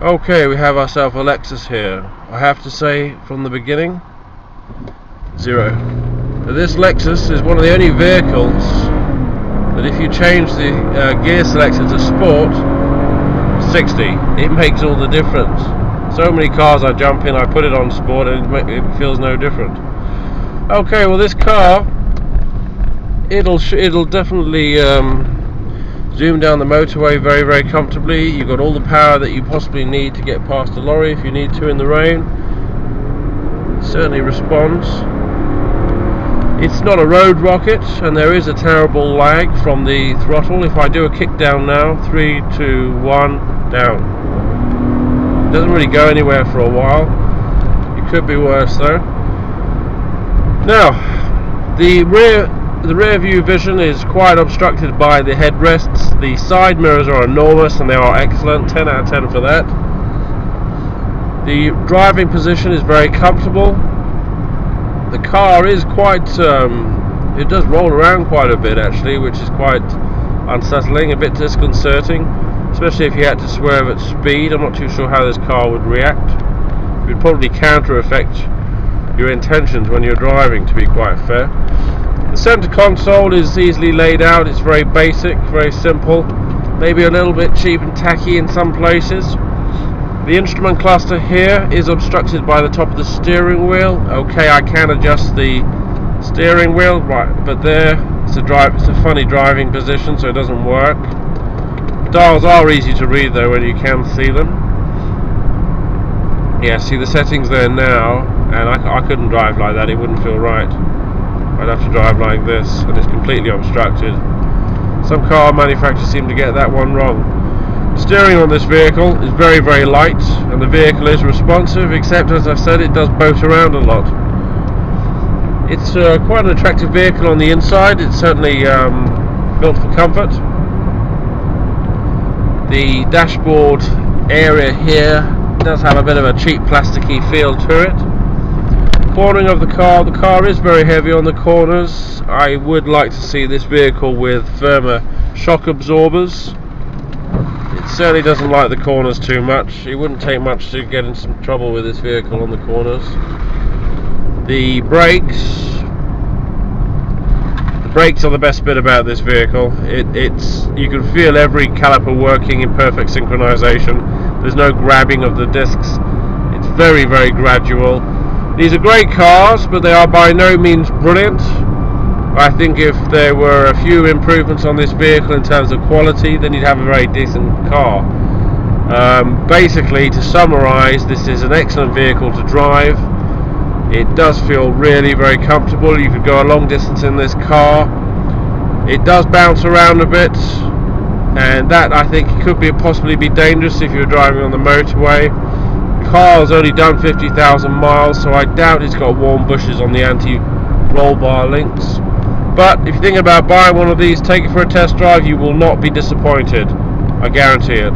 Okay, we have ourselves a Lexus here. I have to say from the beginning, 0. Now, this Lexus is one of the only vehicles that if you change the gear selection to Sport, 60, it makes all the difference. So many cars I jump in, I put it on Sport and it feels no different. Okay, well this car, it'll definitely zoom down the motorway very, very comfortably. You've got all the power that you possibly need to get past a lorry if you need to in the rain. It certainly responds. It's not a road rocket, and there is a terrible lag from the throttle. If I do a kick down now, 3, 2, 1, down. It doesn't really go anywhere for a while. It could be worse though. Now, the rear view vision is quite obstructed by the headrests. The side mirrors are enormous and they are excellent, 10 out of 10 for that. The driving position is very comfortable. The car is quite, it does roll around quite a bit actually, which is quite unsettling, a bit disconcerting, especially if you had to swerve at speed. I'm not too sure how this car would react. It would probably counter-effect your intentions when you're driving, to be quite fair. The center console is easily laid out. It's very basic, very simple, maybe a little bit cheap and tacky in some places. The instrument cluster here is obstructed by the top of the steering wheel. Okay, I can adjust the steering wheel, right, but there it's a funny driving position, so it doesn't work. Dials are easy to read though when you can see them. Yeah, see the settings there now, and I couldn't drive like that, it wouldn't feel right. I'd have to drive like this, and it's completely obstructed. Some car manufacturers seem to get that one wrong. Steering on this vehicle is very, very light, and the vehicle is responsive, except as I've said, it does boat around a lot. It's quite an attractive vehicle on the inside. It's certainly built for comfort. The dashboard area here does have a bit of a cheap plasticky feel to it. Cornering of the car is very heavy on the corners. I would like to see this vehicle with firmer shock absorbers. It certainly doesn't like the corners too much. It wouldn't take much to get in some trouble with this vehicle on the corners. The brakes are the best bit about this vehicle. You can feel every caliper working in perfect synchronization. There's no grabbing of the discs. It's very, very gradual. These are great cars, but they are by no means brilliant. I think if there were a few improvements on this vehicle in terms of quality, then you'd have a very decent car. Basically, to summarize, this is an excellent vehicle to drive. It does feel really very comfortable. You could go a long distance in this car. It does bounce around a bit, and that I think could possibly be dangerous if you're driving on the motorway. The car's only done 50,000 miles, so I doubt it's got warm bushes on the anti-roll bar links. But if you think about buying one of these, take it for a test drive, you will not be disappointed. I guarantee it.